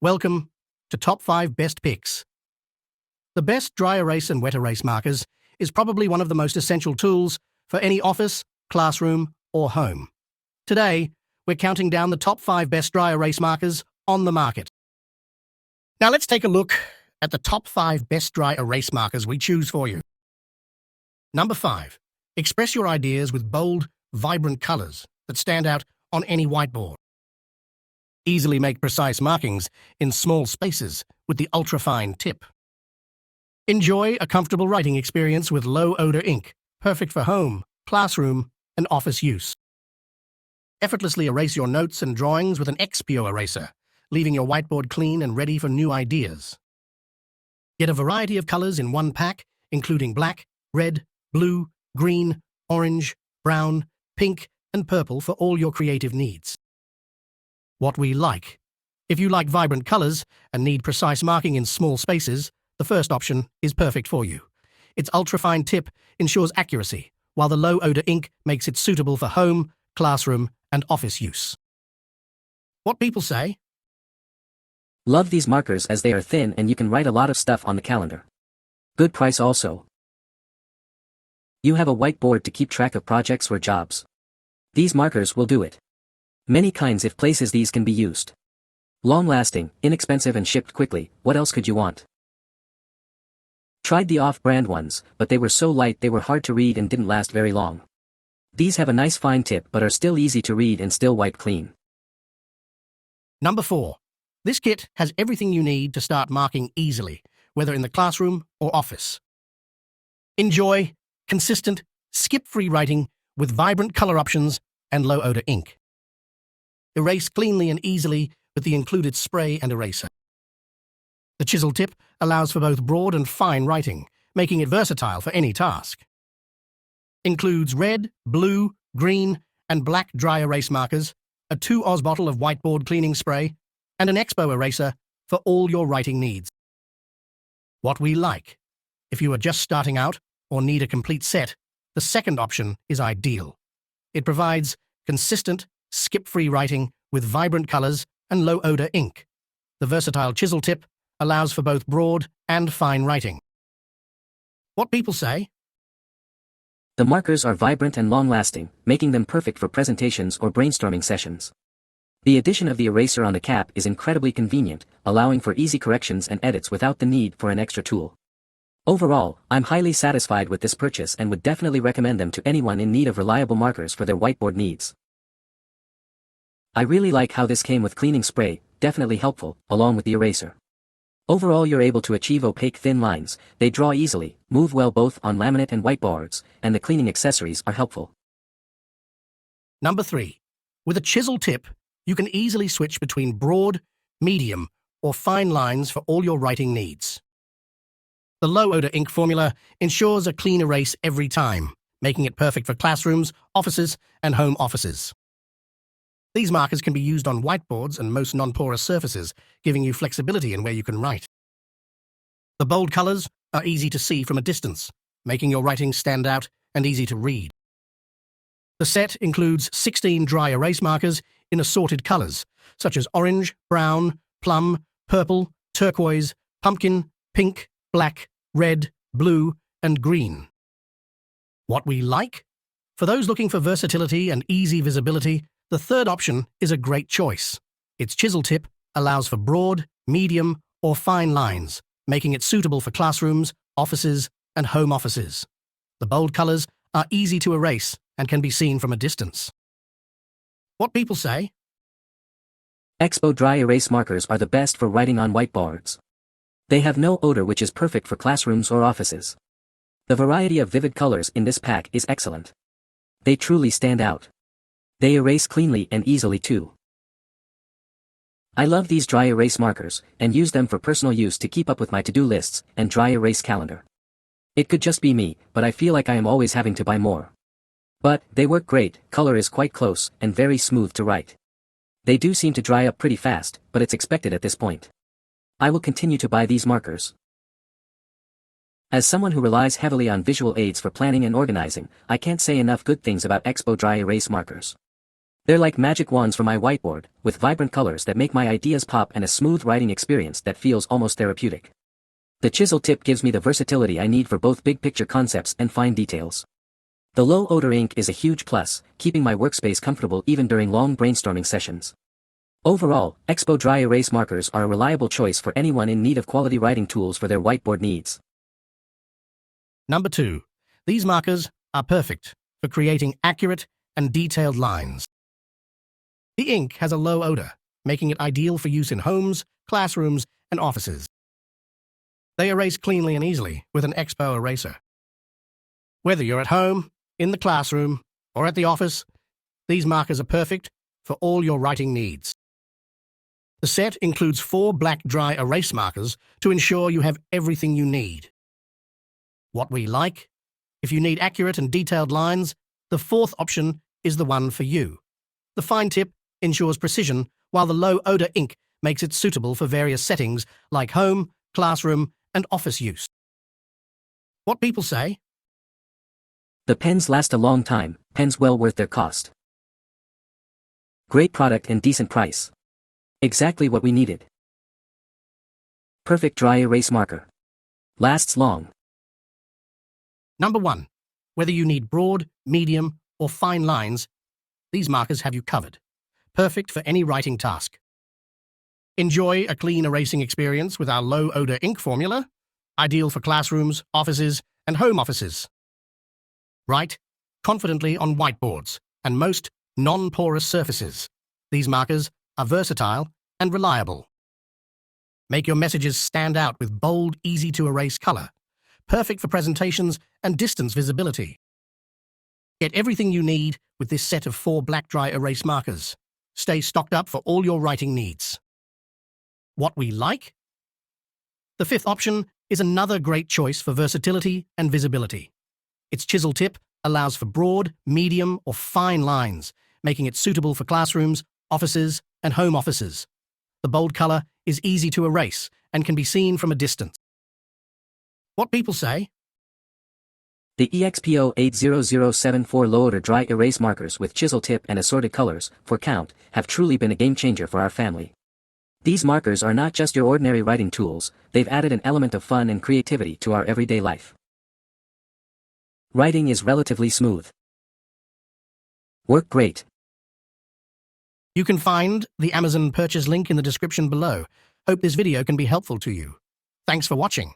Welcome to Top 5 Best Picks. The best dry erase and wet erase markers is probably one of the most essential tools for any office, classroom, or home. Today, we're counting down the top 5 best dry erase markers on the market. Now let's take a look at the top 5 best dry erase markers we choose for you. Number 5. Express your ideas with bold, vibrant colors that stand out on any whiteboard. Easily make precise markings in small spaces with the ultra-fine tip. Enjoy a comfortable writing experience with low-odor ink, perfect for home, classroom, and office use. Effortlessly erase your notes and drawings with an EXPO eraser, leaving your whiteboard clean and ready for new ideas. Get a variety of colors in one pack, including black, red, blue, green, orange, brown, pink, and purple for all your creative needs. What we like. If you like vibrant colors and need precise marking in small spaces, the first option is perfect for you. Its ultrafine tip ensures accuracy, while the low-odor ink makes it suitable for home, classroom, and office use. What people say? Love these markers as they are thin and you can write a lot of stuff on the calendar. Good price also. You have a whiteboard to keep track of projects or jobs. These markers will do it. Many kinds of places these can be used. Long-lasting, inexpensive and shipped quickly, what else could you want? Tried the off-brand ones, but they were so light they were hard to read and didn't last very long. These have a nice fine tip but are still easy to read and still wipe clean. Number 4. This kit has everything you need to start marking easily, whether in the classroom or office. Enjoy consistent, skip-free writing with vibrant color options and low-odor ink. Erase cleanly and easily with the included spray and eraser. The chisel tip allows for both broad and fine writing, making it versatile for any task. Includes red, blue, green, and black dry erase markers, a 2-Oz bottle of whiteboard cleaning spray, and an EXPO eraser for all your writing needs. What we like. If you are just starting out or need a complete set, the second option is ideal. It provides consistent, skip-free writing with vibrant colors and low-odor ink. The versatile chisel tip allows for both broad and fine writing. What people say? The markers are vibrant and long-lasting, making them perfect for presentations or brainstorming sessions. The addition of the eraser on the cap is incredibly convenient, allowing for easy corrections and edits without the need for an extra tool. Overall, I'm highly satisfied with this purchase and would definitely recommend them to anyone in need of reliable markers for their whiteboard needs. I really like how this came with cleaning spray, definitely helpful, along with the eraser. Overall you're able to achieve opaque thin lines, they draw easily, move well both on laminate and whiteboards, and the cleaning accessories are helpful. Number 3. With a chisel tip, you can easily switch between broad, medium, or fine lines for all your writing needs. The low-odor ink formula ensures a clean erase every time, making it perfect for classrooms, offices, and home offices. These markers can be used on whiteboards and most non-porous surfaces, giving you flexibility in where you can write. The bold colors are easy to see from a distance, making your writing stand out and easy to read. The set includes 16 dry erase markers in assorted colors, such as orange, brown, plum, purple, turquoise, pumpkin, pink, black, red, blue, and green. What we like? For those looking for versatility and easy visibility, the third option is a great choice. Its chisel tip allows for broad, medium, or fine lines, making it suitable for classrooms, offices, and home offices. The bold colors are easy to erase and can be seen from a distance. What people say? EXPO Dry Erase markers are the best for writing on whiteboards. They have no odor, which is perfect for classrooms or offices. The variety of vivid colors in this pack is excellent. They truly stand out. They erase cleanly and easily too. I love these dry erase markers, and use them for personal use to keep up with my to-do lists and dry erase calendar. It could just be me, but I feel like I am always having to buy more. But, they work great, color is quite close, and very smooth to write. They do seem to dry up pretty fast, but it's expected at this point. I will continue to buy these markers. As someone who relies heavily on visual aids for planning and organizing, I can't say enough good things about EXPO Dry Erase markers. They're like magic wands for my whiteboard, with vibrant colors that make my ideas pop and a smooth writing experience that feels almost therapeutic. The chisel tip gives me the versatility I need for both big picture concepts and fine details. The low odor ink is a huge plus, keeping my workspace comfortable even during long brainstorming sessions. Overall, EXPO Dry Erase markers are a reliable choice for anyone in need of quality writing tools for their whiteboard needs. Number 2. These markers are perfect for creating accurate and detailed lines. The ink has a low odor, making it ideal for use in homes, classrooms, and offices. They erase cleanly and easily with an EXPO eraser. Whether you're at home, in the classroom, or at the office, these markers are perfect for all your writing needs. The set includes 4 black dry erase markers to ensure you have everything you need. What we like? If you need accurate and detailed lines, the 4th option is the one for you. The fine tip ensures precision, while the low odor ink makes it suitable for various settings like home, classroom, and office use. What people say? The pens last a long time, pens well worth their cost. Great product and decent price. Exactly what we needed. Perfect dry erase marker. Lasts long. Number 1. Whether you need broad, medium, or fine lines, these markers have you covered. Perfect for any writing task. Enjoy a clean erasing experience with our low odor ink formula, ideal for classrooms, offices, and home offices. Write confidently on whiteboards and most non-porous surfaces. These markers are versatile and reliable. Make your messages stand out with bold, easy-to-erase color, perfect for presentations and distance visibility. Get everything you need with this set of 4 black dry erase markers. Stay stocked up for all your writing needs. What we like? The 5th option is another great choice for versatility and visibility. Its chisel tip allows for broad, medium, or fine lines, making it suitable for classrooms, offices, and home offices. The bold color is easy to erase and can be seen from a distance. What people say? The EXPO 80074 low-odor dry erase markers with chisel tip and assorted colors, for count, have truly been a game-changer for our family. These markers are not just your ordinary writing tools, they've added an element of fun and creativity to our everyday life. Writing is relatively smooth. Work great. You can find the Amazon purchase link in the description below. Hope this video can be helpful to you. Thanks for watching.